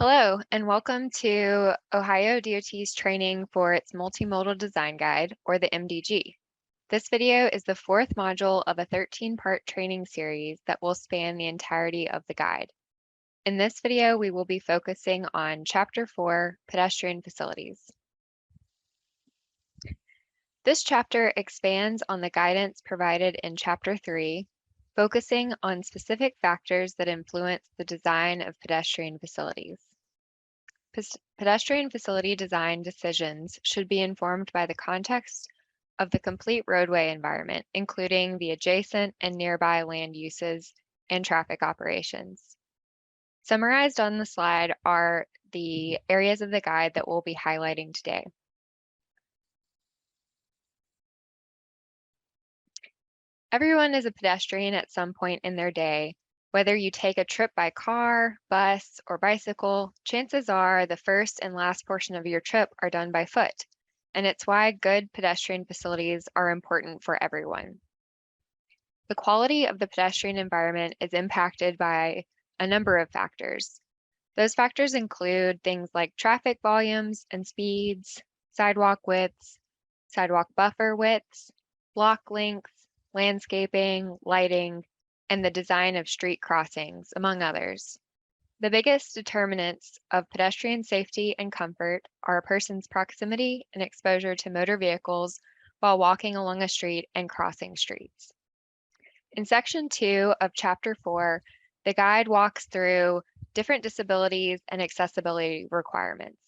Hello, and welcome to Ohio DOT's training for its Multimodal Design Guide, or the MDG. This video is the fourth module of a 13-part training series that will span the entirety of the guide. In this video, we will be focusing on Chapter 4, Pedestrian Facilities. This chapter expands on the guidance provided in Chapter 3, focusing on specific factors that influence the design of pedestrian facilities. Pedestrian facility design decisions should be informed by the context of the complete roadway environment, including the adjacent and nearby land uses and traffic operations. Summarized on the slide are the areas of the guide that we'll be highlighting today. Everyone is a pedestrian at some point in their day. Whether you take a trip by car, bus, or bicycle, chances are the first and last portion of your trip are done by foot, and it's why good pedestrian facilities are important for everyone. The quality of the pedestrian environment is impacted by a number of factors. Those factors include things like traffic volumes and speeds, sidewalk widths, sidewalk buffer widths, block lengths, landscaping, lighting, and the design of street crossings, among others. The biggest determinants of pedestrian safety and comfort are a person's proximity and exposure to motor vehicles while walking along a street and crossing streets. In Section 2 of Chapter 4, the guide walks through different disabilities and accessibility requirements.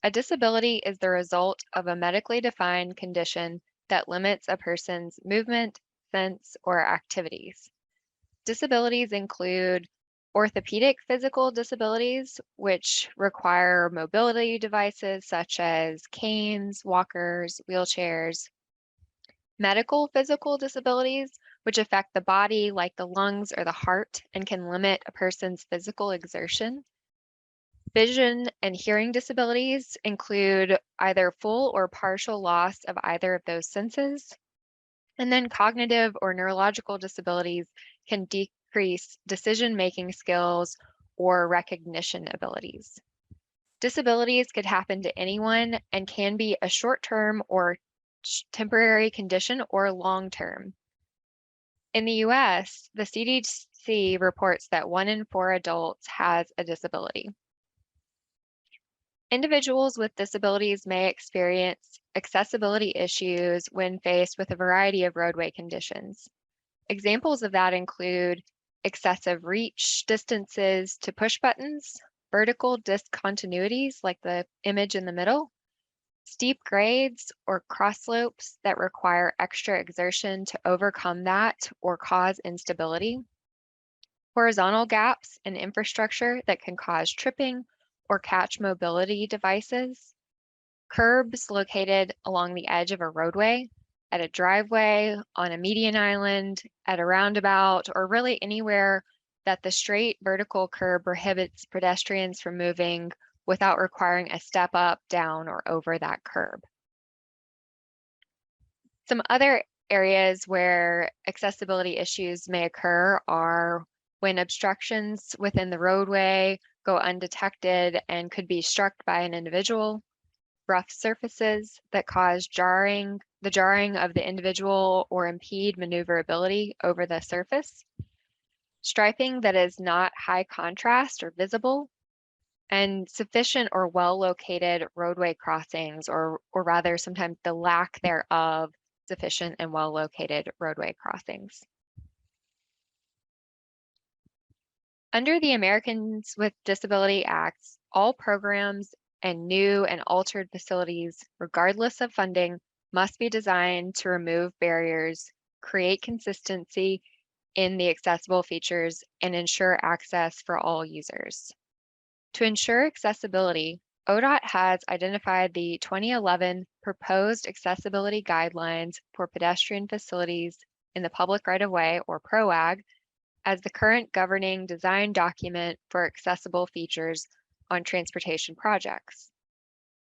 A disability is the result of a medically defined condition that limits a person's movement, sense, or activities. Disabilities include orthopedic physical disabilities, which require mobility devices such as canes, walkers, wheelchairs. Medical physical disabilities, which affect the body like the lungs or the heart and can limit a person's physical exertion. Vision and hearing disabilities include either full or partial loss of either of those senses. And then cognitive or neurological disabilities can decrease decision-making skills or recognition abilities. Disabilities could happen to anyone and can be a short-term or temporary condition or long-term. In the US, the CDC reports that 1 in 4 adults has a disability. Individuals with disabilities may experience accessibility issues when faced with a variety of roadway conditions. Examples of that include excessive reach distances to push buttons, vertical discontinuities like the image in the middle, steep grades or cross slopes that require extra exertion to overcome that or cause instability, horizontal gaps in infrastructure that can cause tripping or catch mobility devices, curbs located along the edge of a roadway, at a driveway, on a median island, at a roundabout, or really anywhere that the straight vertical curb prohibits pedestrians from moving without requiring a step up, down, or over that curb. Some other areas where accessibility issues may occur are when obstructions within the roadway go undetected and could be struck by an individual, rough surfaces that cause the jarring of the individual or impede maneuverability over the surface, striping that is not high contrast or visible, and sufficient or well-located roadway crossings, or rather sometimes the lack thereof sufficient and well-located roadway crossings. Under the Americans with Disability Acts, all programs and new and altered facilities, regardless of funding, must be designed to remove barriers, create consistency in the accessible features, and ensure access for all users. To ensure accessibility, ODOT has identified the 2011 Proposed Accessibility Guidelines for Pedestrian Facilities in the Public Right-of-Way, or PROAG, as the current governing design document for accessible features on transportation projects.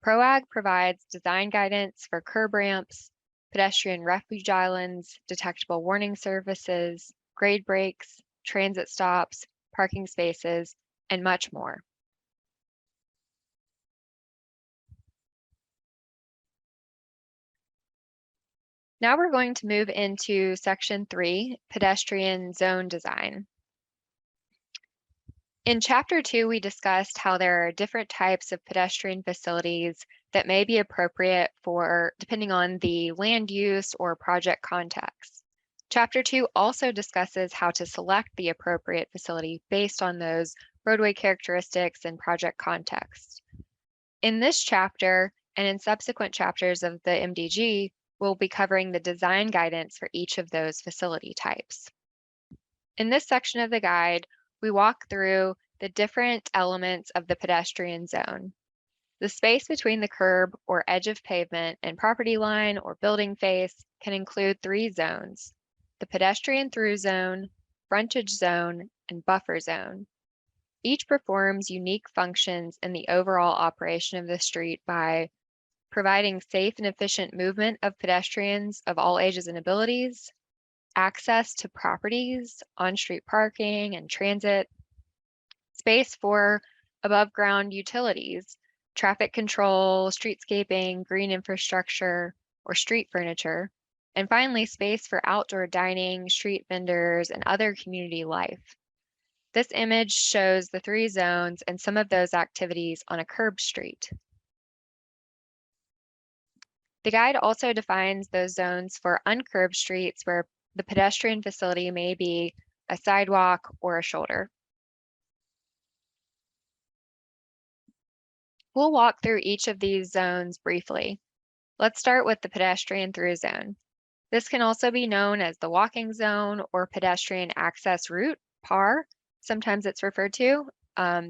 PROAG provides design guidance for curb ramps, pedestrian refuge islands, detectable warning services, grade breaks, transit stops, parking spaces, and much more. Now we're going to move into Section 3, Pedestrian Zone Design. In Chapter 2, we discussed how there are different types of pedestrian facilities that may be appropriate for depending on the land use or project context. Chapter 2 also discusses how to select the appropriate facility based on those roadway characteristics and project context. In this chapter and in subsequent chapters of the MDG, we'll be covering the design guidance for each of those facility types. In this section of the guide, we walk through the different elements of the pedestrian zone. The space between the curb or edge of pavement and property line or building face can include 3 zones: the pedestrian through zone, frontage zone, and buffer zone. Each performs unique functions in the overall operation of the street by providing safe and efficient movement of pedestrians of all ages and abilities, access to properties, on-street parking and transit, space for above-ground utilities, traffic control, streetscaping, green infrastructure, or street furniture, and finally, space for outdoor dining, street vendors, and other community life. This image shows the 3 zones and some of those activities on a curb street. The guide also defines those zones for uncurbed streets where the pedestrian facility may be a sidewalk or a shoulder. We'll walk through each of these zones briefly. Let's start with the pedestrian through zone. This can also be known as the walking zone or pedestrian access route, PAR. Sometimes it's referred to.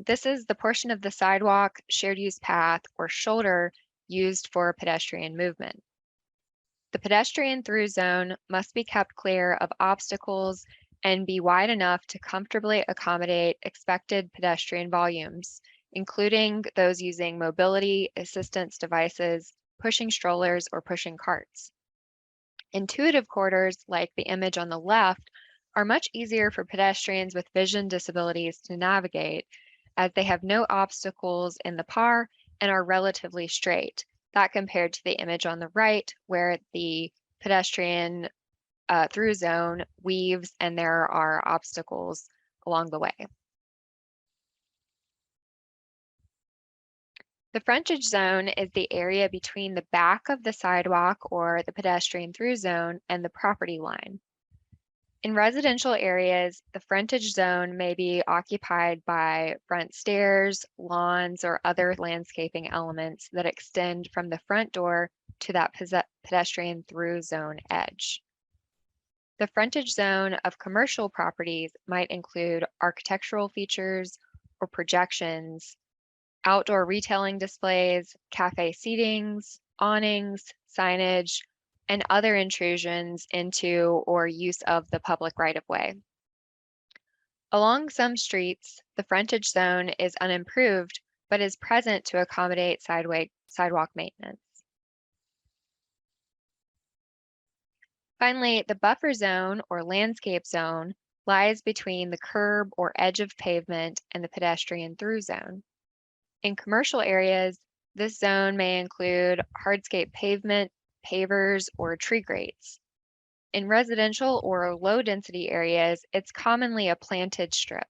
This is the portion of the sidewalk, shared use path, or shoulder used for pedestrian movement. The pedestrian through zone must be kept clear of obstacles and be wide enough to comfortably accommodate expected pedestrian volumes, including those using mobility assistance devices, pushing strollers, or pushing carts. Intuitive corridors, like the image on the left, are much easier for pedestrians with vision disabilities to navigate, as they have no obstacles in the PAR and are relatively straight. That compared to the image on the right, where the pedestrian through zone weaves and there are obstacles along the way. The frontage zone is the area between the back of the sidewalk or the pedestrian through zone and the property line. In residential areas, the frontage zone may be occupied by front stairs, lawns, or other landscaping elements that extend from the front door to that pedestrian through zone edge. The frontage zone of commercial properties might include architectural features or projections, outdoor retailing displays, cafe seatings, awnings, signage, and other intrusions into or use of the public right-of-way. Along some streets, the frontage zone is unimproved, but is present to accommodate sidewalk maintenance. Finally, the buffer zone or landscape zone lies between the curb or edge of pavement and the pedestrian through zone. In commercial areas, this zone may include hardscape pavement, pavers, or tree grates. In residential or low-density areas, it's commonly a planted strip.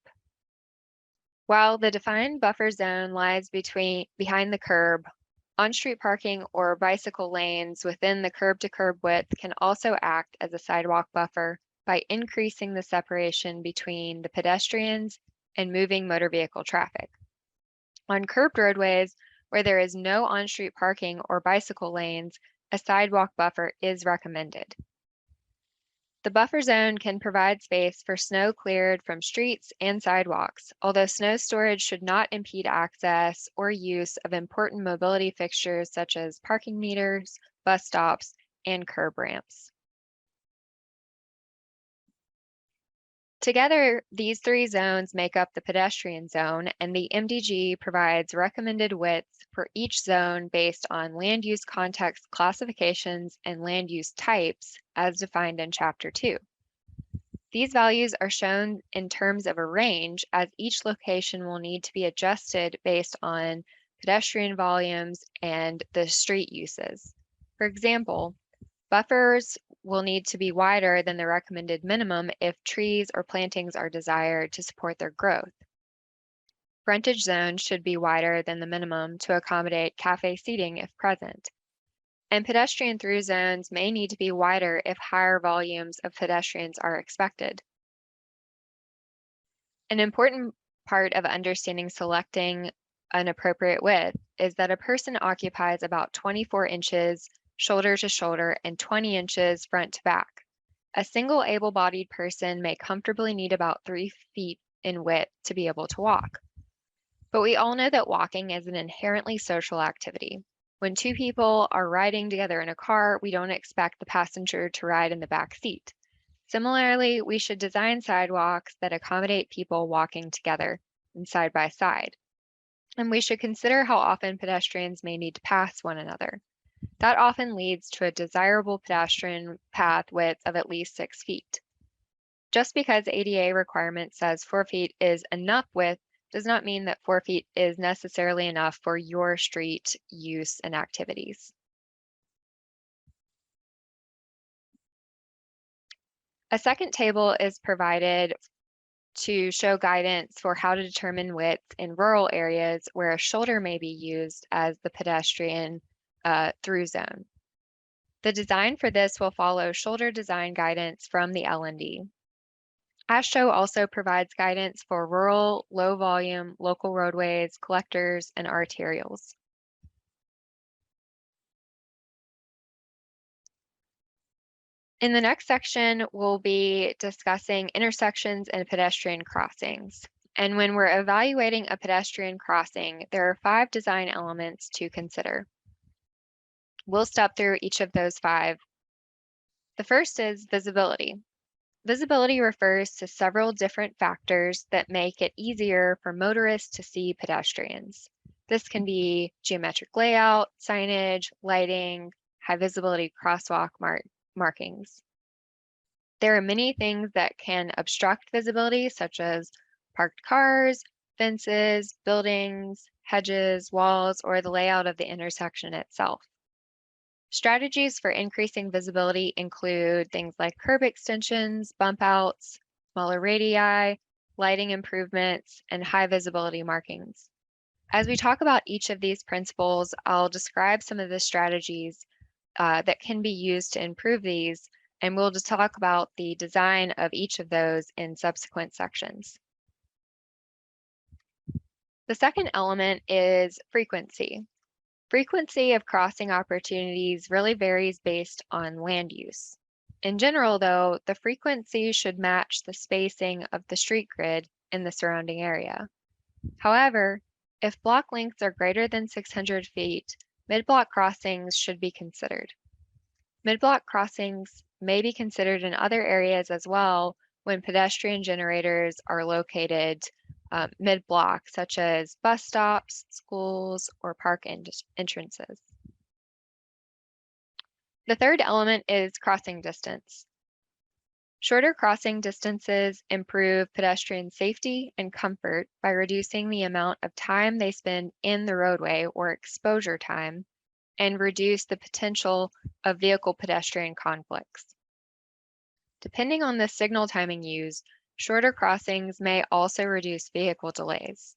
While the defined buffer zone lies behind the curb, on-street parking or bicycle lanes within the curb-to-curb width can also act as a sidewalk buffer by increasing the separation between the pedestrians and moving motor vehicle traffic. On curbed roadways, where there is no on-street parking or bicycle lanes, a sidewalk buffer is recommended. The buffer zone can provide space for snow cleared from streets and sidewalks, although snow storage should not impede access or use of important mobility fixtures such as parking meters, bus stops, and curb ramps. Together, these 3 zones make up the pedestrian zone, and the MDG provides recommended widths for each zone based on land use context classifications and land use types as defined in Chapter 2. These values are shown in terms of a range, as each location will need to be adjusted based on pedestrian volumes and the street uses. For example, buffers will need to be wider than the recommended minimum if trees or plantings are desired to support their growth. Frontage zones should be wider than the minimum to accommodate cafe seating if present. And pedestrian through zones may need to be wider if higher volumes of pedestrians are expected. An important part of understanding selecting an appropriate width is that a person occupies about 24 inches shoulder to shoulder and 20 inches front to back. A single able-bodied person may comfortably need about 3 feet in width to be able to walk. But we all know that walking is an inherently social activity. When two people are riding together in a car, we don't expect the passenger to ride in the back seat. Similarly, we should design sidewalks that accommodate people walking together and side by side. And we should consider how often pedestrians may need to pass one another. That often leads to a desirable pedestrian path width of at least 6 feet. Just because ADA requirement says 4 feet is enough width does not mean that 4 feet is necessarily enough for your street use and activities. A second table is provided to show guidance for how to determine width in rural areas where a shoulder may be used as the pedestrian through zone. The design for this will follow shoulder design guidance from the L&D. ASHTO also provides guidance for rural, low-volume, local roadways, collectors, and arterials. In the next section, we'll be discussing intersections and pedestrian crossings. And when we're evaluating a pedestrian crossing, there are 5 design elements to consider. We'll step through each of those 5. The first is visibility. Visibility refers to several different factors that make it easier for motorists to see pedestrians. This can be geometric layout, signage, lighting, high visibility crosswalk markings. There are many things that can obstruct visibility, such as parked cars, fences, buildings, hedges, walls, or the layout of the intersection itself. Strategies for increasing visibility include things like curb extensions, bump outs, smaller radii, lighting improvements, and high visibility markings. As we talk about each of these principles, I'll describe some of the strategies that can be used to improve these, and we'll just talk about the design of each of those in subsequent sections. The second element is frequency. Frequency of crossing opportunities really varies based on land use. In general, though, the frequency should match the spacing of the street grid in the surrounding area. However, if block lengths are greater than 600 feet, mid-block crossings should be considered. Mid-block crossings may be considered in other areas as well when pedestrian generators are located mid-block, such as bus stops, schools, or park entrances. The third element is crossing distance. Shorter crossing distances improve pedestrian safety and comfort by reducing the amount of time they spend in the roadway or exposure time, and reduce the potential of vehicle-pedestrian conflicts. Depending on the signal timing used, shorter crossings may also reduce vehicle delays.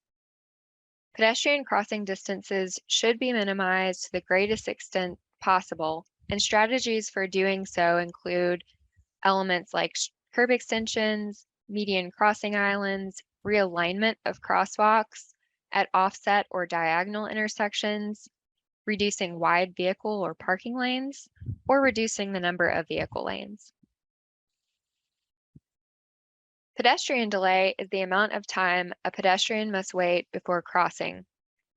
Pedestrian crossing distances should be minimized to the greatest extent possible, and strategies for doing so include elements like curb extensions, median crossing islands, realignment of crosswalks at offset or diagonal intersections, reducing wide vehicle or parking lanes, or reducing the number of vehicle lanes. Pedestrian delay is the amount of time a pedestrian must wait before crossing,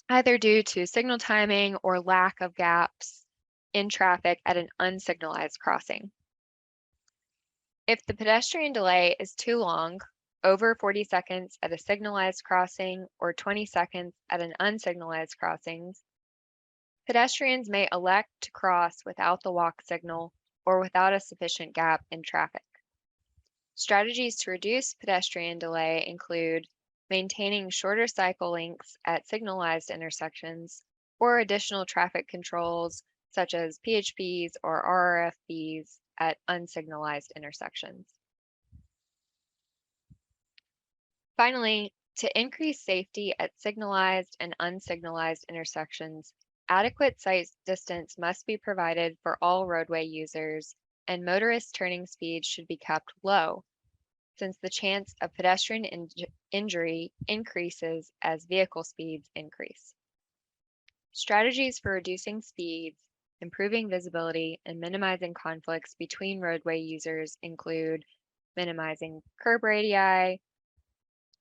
either due to signal timing or lack of gaps in traffic at an unsignalized crossing. If the pedestrian delay is too long, over 40 seconds at a signalized crossing or 20 seconds at an unsignalized crossing, pedestrians may elect to cross without the walk signal or without a sufficient gap in traffic. Strategies to reduce pedestrian delay include maintaining shorter cycle lengths at signalized intersections or additional traffic controls such as PHPs or RRFBs at unsignalized intersections. Finally, to increase safety at signalized and unsignalized intersections, adequate sight distance must be provided for all roadway users, and motorist turning speeds should be kept low, since the chance of pedestrian injury increases as vehicle speeds increase. Strategies for reducing speeds, improving visibility, and minimizing conflicts between roadway users include minimizing curb radii,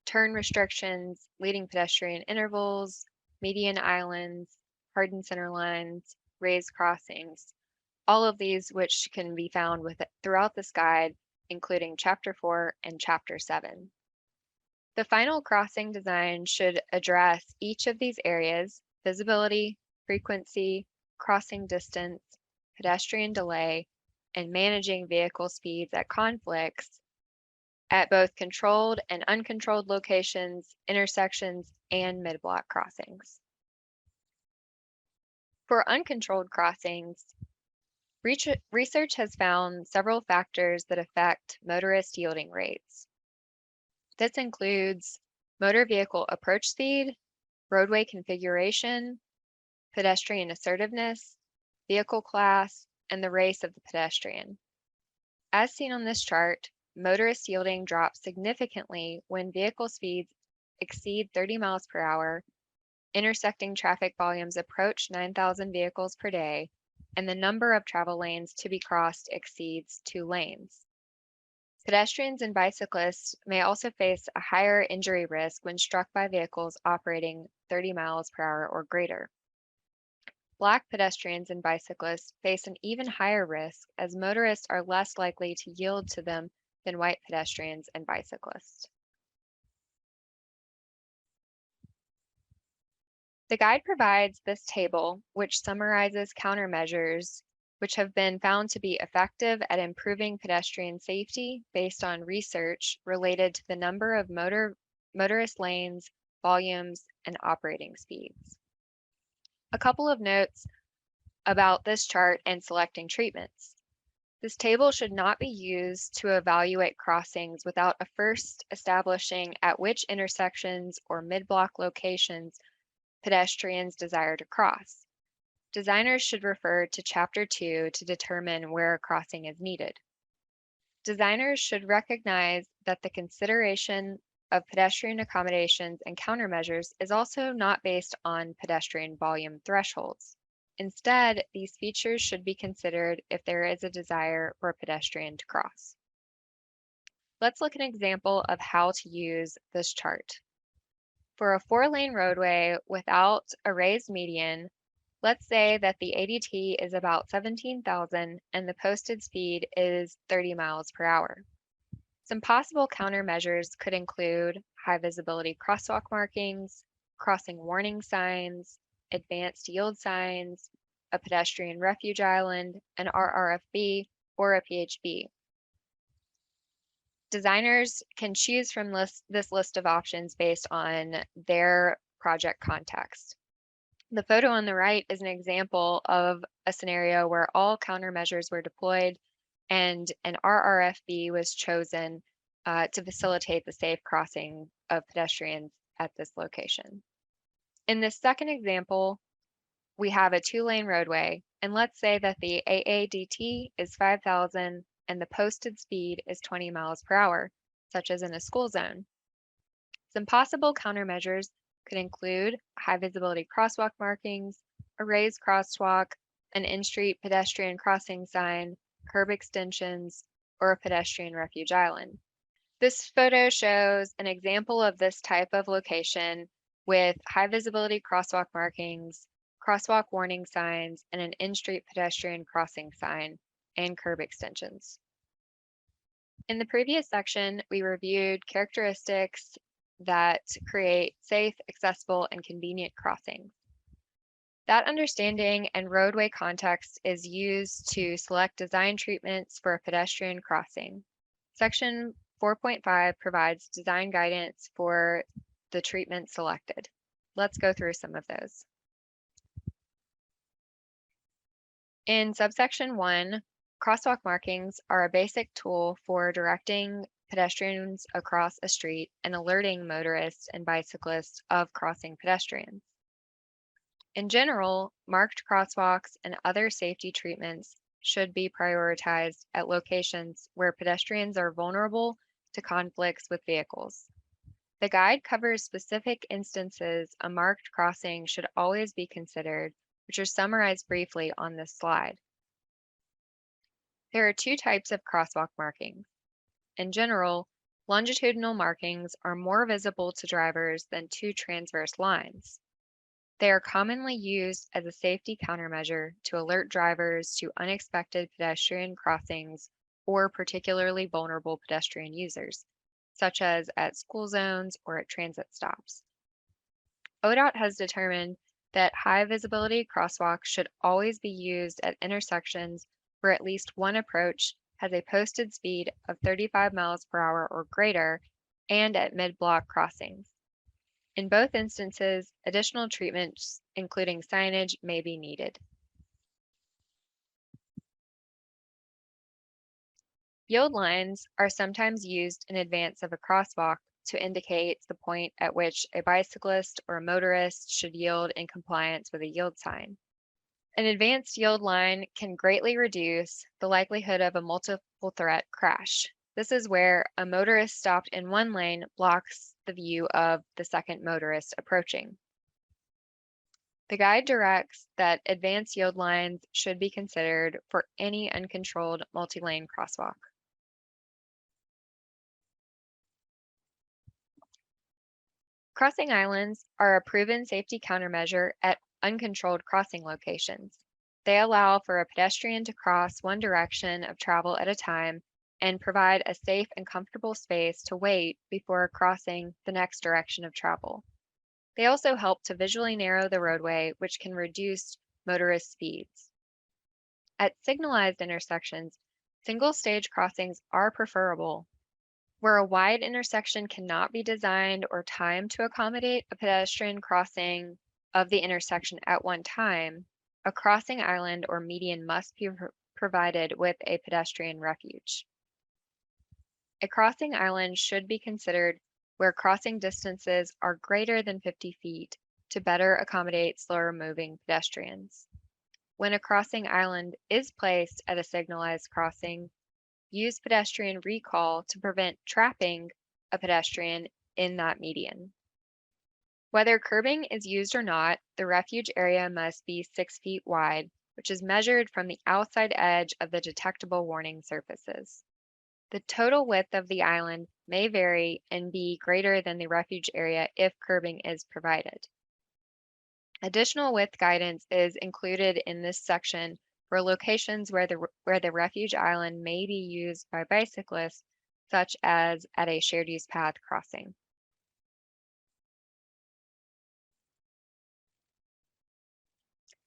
turn restrictions, leading pedestrian intervals, median islands, hardened center lines, raised crossings, all of these which can be found throughout this guide, including Chapter 4 and Chapter 7. The final crossing design should address each of these areas: visibility, frequency, crossing distance, pedestrian delay, and managing vehicle speeds at conflicts at both controlled and uncontrolled locations, intersections, and mid-block crossings. For uncontrolled crossings, research has found several factors that affect motorist yielding rates. This includes motor vehicle approach speed, roadway configuration, pedestrian assertiveness, vehicle class, and the race of the pedestrian. As seen on this chart, motorist yielding drops significantly when vehicle speeds exceed 30 miles per hour, intersecting traffic volumes approach 9,000 vehicles per day, and the number of travel lanes to be crossed exceeds 2 lanes. Pedestrians and bicyclists may also face a higher injury risk when struck by vehicles operating 30 miles per hour or greater. Black pedestrians and bicyclists face an even higher risk, as motorists are less likely to yield to them than white pedestrians and bicyclists. The guide provides this table, which summarizes countermeasures which have been found to be effective at improving pedestrian safety based on research related to the number of motorist lanes, volumes, and operating speeds. A couple of notes about this chart and selecting treatments. This table should not be used to evaluate crossings without first establishing at which intersections or mid-block locations pedestrians desire to cross. Designers should refer to Chapter 2 to determine where a crossing is needed. Designers should recognize that the consideration of pedestrian accommodations and countermeasures is also not based on pedestrian volume thresholds. Instead, these features should be considered if there is a desire for a pedestrian to cross. Let's look at an example of how to use this chart. For a 4-lane roadway without a raised median, let's say that the ADT is about 17,000 and the posted speed is 30 miles per hour. Some possible countermeasures could include high visibility crosswalk markings, crossing warning signs, advanced yield signs, a pedestrian refuge island, an RRFB, or a PHB. Designers can choose from this list of options based on their project context. The photo on the right is an example of a scenario where all countermeasures were deployed and an RRFB was chosen to facilitate the safe crossing of pedestrians at this location. In this second example, we have a 2-lane roadway, and let's say that the AADT is 5,000 and the posted speed is 20 miles per hour, such as in a school zone. Some possible countermeasures could include high visibility crosswalk markings, a raised crosswalk, an in-street pedestrian crossing sign, curb extensions, or a pedestrian refuge island. This photo shows an example of this type of location with high visibility crosswalk markings, crosswalk warning signs, and an in-street pedestrian crossing sign and curb extensions. In the previous section, we reviewed characteristics that create safe, accessible, and convenient crossings. That understanding and roadway context is used to select design treatments for a pedestrian crossing. Section 4.5 provides design guidance for the treatment selected. Let's go through some of those. In subsection 1, Crosswalk markings are a basic tool for directing pedestrians across a street and alerting motorists and bicyclists of crossing pedestrians. In general, marked crosswalks and other safety treatments should be prioritized at locations where pedestrians are vulnerable to conflicts with vehicles. The guide covers specific instances a marked crossing should always be considered, which are summarized briefly on this slide. There are two types of crosswalk markings. In general, longitudinal markings are more visible to drivers than two transverse lines. They are commonly used as a safety countermeasure to alert drivers to unexpected pedestrian crossings or particularly vulnerable pedestrian users, such as at school zones or at transit stops. ODOT has determined that high visibility crosswalks should always be used at intersections where at least one approach has a posted speed of 35 miles per hour or greater and at mid-block crossings. In both instances, additional treatments, including signage, may be needed. Yield lines are sometimes used in advance of a crosswalk to indicate the point at which a bicyclist or a motorist should yield in compliance with a yield sign. An advanced yield line can greatly reduce the likelihood of a multiple threat crash. This is where a motorist stopped in one lane blocks the view of the second motorist approaching. The guide directs that advanced yield lines should be considered for any uncontrolled multi-lane crosswalk. Crossing islands are a proven safety countermeasure at uncontrolled crossing locations. They allow for a pedestrian to cross one direction of travel at a time and provide a safe and comfortable space to wait before crossing the next direction of travel. They also help to visually narrow the roadway, which can reduce motorist speeds. At signalized intersections, single-stage crossings are preferable. Where a wide intersection cannot be designed or timed to accommodate a pedestrian crossing of the intersection at one time, a crossing island or median must be provided with a pedestrian refuge. A crossing island should be considered where crossing distances are greater than 50 feet to better accommodate slower moving pedestrians. When a crossing island is placed at a signalized crossing, use pedestrian recall to prevent trapping a pedestrian in that median. Whether curbing is used or not, the refuge area must be 6 feet wide, which is measured from the outside edge of the detectable warning surfaces. The total width of the island may vary and be greater than the refuge area if curbing is provided. Additional width guidance is included in this section for locations where the refuge island may be used by bicyclists, such as at a shared use path crossing.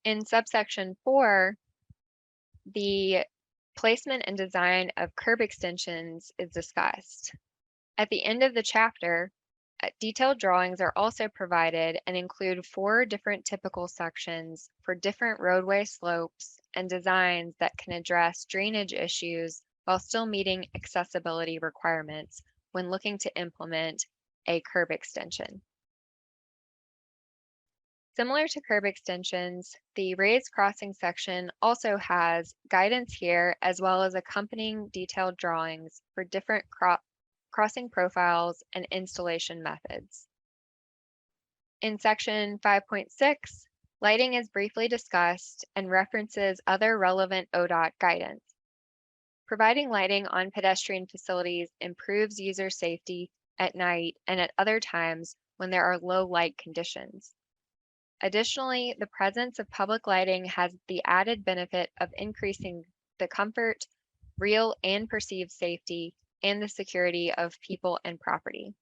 In subsection 4, the placement and design of curb extensions is discussed. At the end of the chapter, detailed drawings are also provided and include 4 different typical sections for different roadway slopes and designs that can address drainage issues while still meeting accessibility requirements when looking to implement a curb extension. Similar to curb extensions, the raised crossing section also has guidance here as well as accompanying detailed drawings for different crossing profiles and installation methods. In section 5.6, lighting is briefly discussed and references other relevant ODOT guidance. Providing lighting on pedestrian facilities improves user safety at night and at other times when there are low light conditions. Additionally, the presence of public lighting has the added benefit of increasing the comfort, real and perceived safety, and the security of people and property.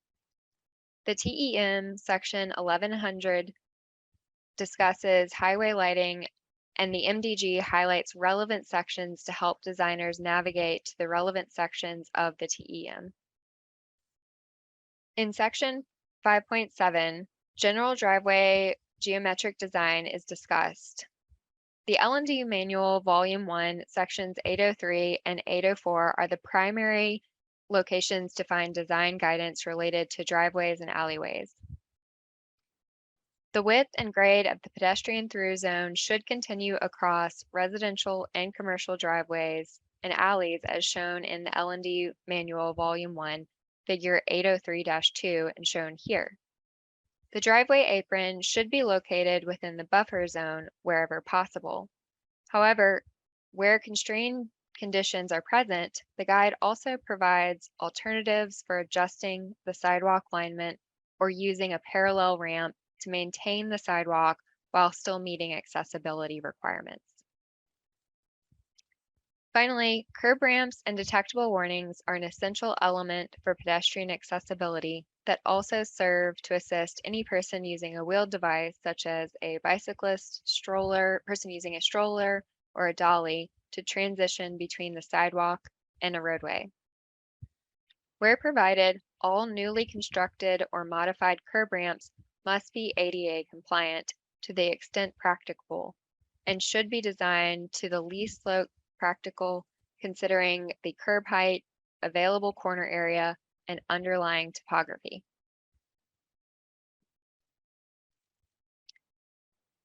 The TEM section 1100 discusses highway lighting, and the MDG highlights relevant sections to help designers navigate to the relevant sections of the TEM. In section 5.7, general driveway geometric design is discussed. The L&D Manual Volume 1, Sections 803 and 804 are the primary locations to find design guidance related to driveways and alleyways. The width and grade of the pedestrian through zone should continue across residential and commercial driveways and alleys as shown in the L&D Manual Volume 1, Figure 803-2 and shown here. The driveway apron should be located within the buffer zone wherever possible. However, where constrained conditions are present, the guide also provides alternatives for adjusting the sidewalk alignment or using a parallel ramp to maintain the sidewalk while still meeting accessibility requirements. Finally, curb ramps and detectable warnings are an essential element for pedestrian accessibility that also serve to assist any person using a wheeled device, such as a bicyclist, person using a stroller, or a dolly, to transition between the sidewalk and a roadway. Where provided, all newly constructed or modified curb ramps must be ADA compliant to the extent practicable and should be designed to the least slope practical considering the curb height, available corner area, and underlying topography.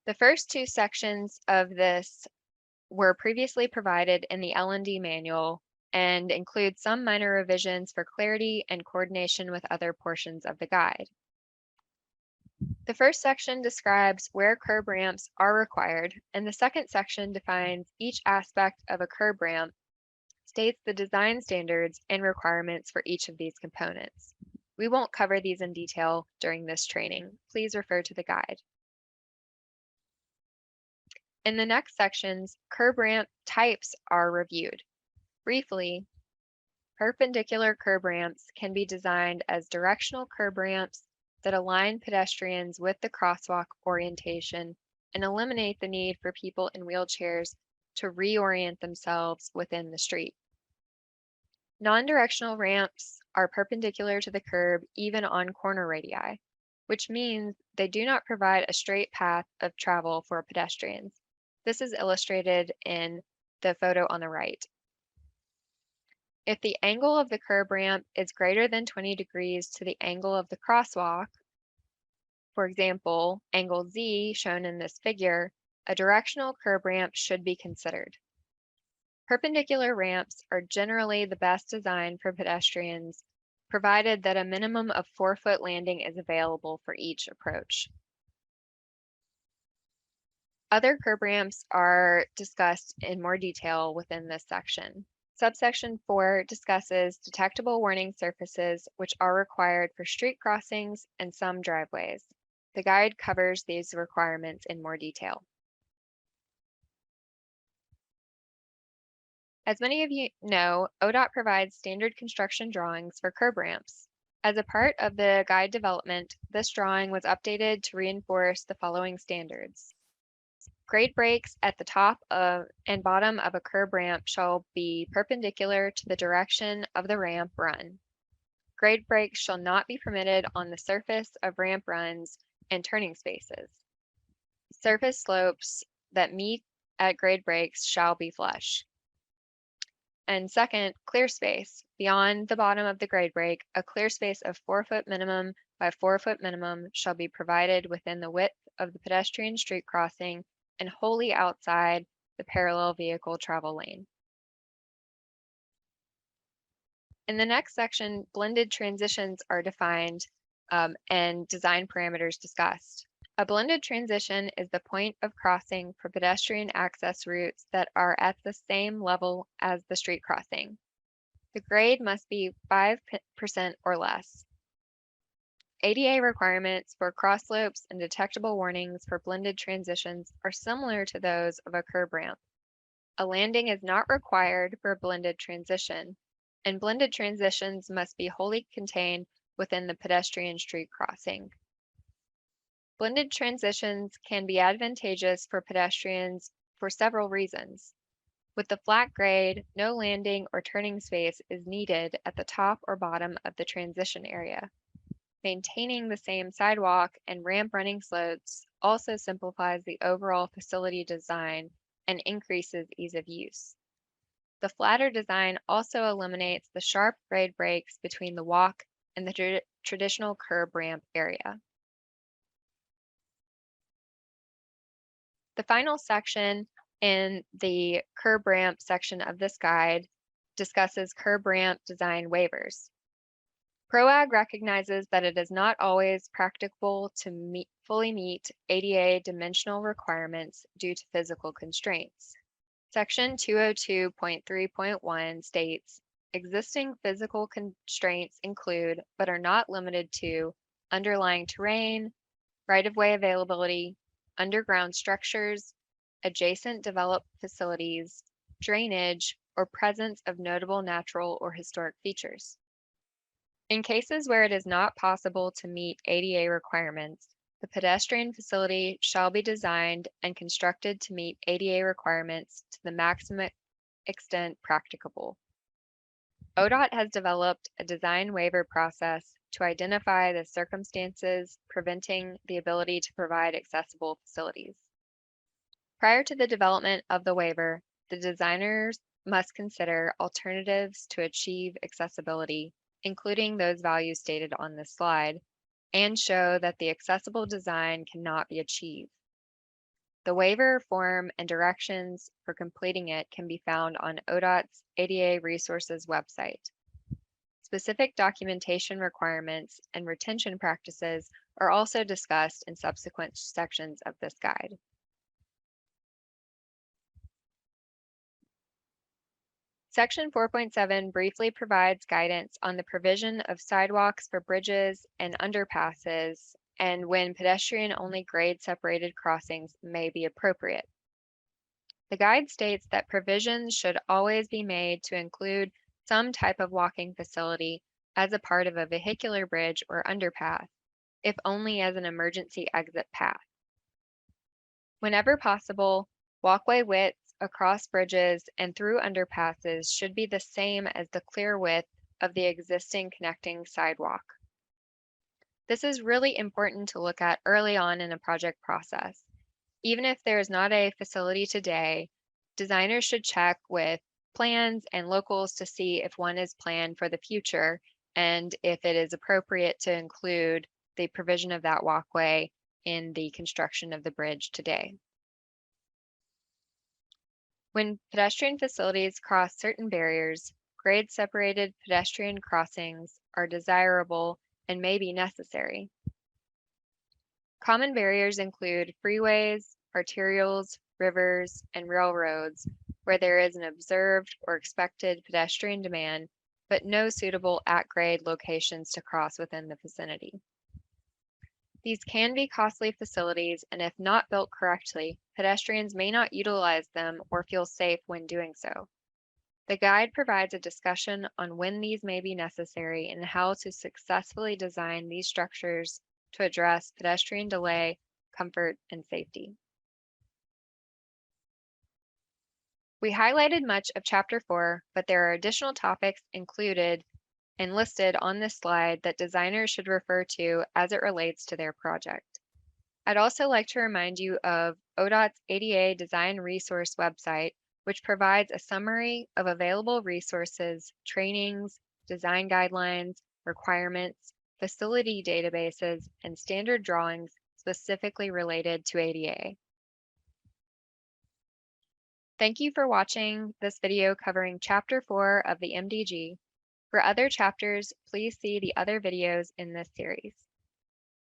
The first two sections of this were previously provided in the L&D manual and include some minor revisions for clarity and coordination with other portions of the guide. The first section describes where curb ramps are required, and the second section defines each aspect of a curb ramp, states the design standards and requirements for each of these components. We won't cover these in detail during this training. Please refer to the guide. In the next sections, curb ramp types are reviewed. Briefly, perpendicular curb ramps can be designed as directional curb ramps that align pedestrians with the crosswalk orientation and eliminate the need for people in wheelchairs to reorient themselves within the street. Non-directional ramps are perpendicular to the curb even on corner radii, which means they do not provide a straight path of travel for pedestrians. This is illustrated in the photo on the right. If the angle of the curb ramp is greater than 20 degrees to the angle of the crosswalk, for example, angle Z shown in this figure, a directional curb ramp should be considered. Perpendicular ramps are generally the best design for pedestrians, provided that a minimum of 4-foot landing is available for each approach. Other curb ramps are discussed in more detail within this section. Subsection 4 discusses detectable warning surfaces, which are required for street crossings and some driveways. The guide covers these requirements in more detail. As many of you know, ODOT provides standard construction drawings for curb ramps. As a part of the guide development, this drawing was updated to reinforce the following standards. Grade breaks at the top and bottom of a curb ramp shall be perpendicular to the direction of the ramp run. Grade breaks shall not be permitted on the surface of ramp runs and turning spaces. Surface slopes that meet at grade breaks shall be flush. And second, clear space. Beyond the bottom of the grade break, a clear space of 4-foot minimum by 4-foot minimum shall be provided within the width of the pedestrian street crossing and wholly outside the parallel vehicle travel lane. In the next section, blended transitions are defined and design parameters discussed. A blended transition is the point of crossing for pedestrian access routes that are at the same level as the street crossing. The grade must be 5% or less. ADA requirements for cross slopes and detectable warnings for blended transitions are similar to those of a curb ramp. A landing is not required for a blended transition, and blended transitions must be wholly contained within the pedestrian street crossing. Blended transitions can be advantageous for pedestrians for several reasons. With the flat grade, no landing or turning space is needed at the top or bottom of the transition area. Maintaining the same sidewalk and ramp running slopes also simplifies the overall facility design and increases ease of use. The flatter design also eliminates the sharp grade breaks between the walk and the traditional curb ramp area. The final section in the curb ramp section of this guide discusses curb ramp design waivers. ProAg recognizes that it is not always practicable to fully meet ADA dimensional requirements due to physical constraints. Section 202.3.1 states, existing physical constraints include, but are not limited to, underlying terrain, right-of-way availability, underground structures, adjacent developed facilities, drainage, or presence of notable natural or historic features. In cases where it is not possible to meet ADA requirements, the pedestrian facility shall be designed and constructed to meet ADA requirements to the maximum extent practicable. ODOT has developed a design waiver process to identify the circumstances preventing the ability to provide accessible facilities. Prior to the development of the waiver, the designers must consider alternatives to achieve accessibility, including those values stated on this slide, and show that the accessible design cannot be achieved. The waiver form and directions for completing it can be found on ODOT's ADA Resources website. Specific documentation requirements and retention practices are also discussed in subsequent sections of this guide. Section 4.7 briefly provides guidance on the provision of sidewalks for bridges and underpasses and when pedestrian-only grade-separated crossings may be appropriate. The guide states that provisions should always be made to include some type of walking facility as a part of a vehicular bridge or underpass, if only as an emergency exit path. Whenever possible, walkway widths across bridges and through underpasses should be the same as the clear width of the existing connecting sidewalk. This is really important to look at early on in a project process. Even if there is not a facility today, designers should check with plans and locals to see if one is planned for the future and if it is appropriate to include the provision of that walkway in the construction of the bridge today. When pedestrian facilities cross certain barriers, grade-separated pedestrian crossings are desirable and may be necessary. Common barriers include freeways, arterials, rivers, and railroads, where there is an observed or expected pedestrian demand, but no suitable at-grade locations to cross within the vicinity. These can be costly facilities, and if not built correctly, pedestrians may not utilize them or feel safe when doing so. The guide provides a discussion on when these may be necessary and how to successfully design these structures to address pedestrian delay, comfort, and safety. We highlighted much of Chapter 4, but there are additional topics included and listed on this slide that designers should refer to as it relates to their project. I'd also like to remind you of ODOT's ADA Design Resource website, which provides a summary of available resources, trainings, design guidelines, requirements, facility databases, and standard drawings specifically related to ADA. Thank you for watching this video covering Chapter 4 of the MDG. For other chapters, please see the other videos in this series.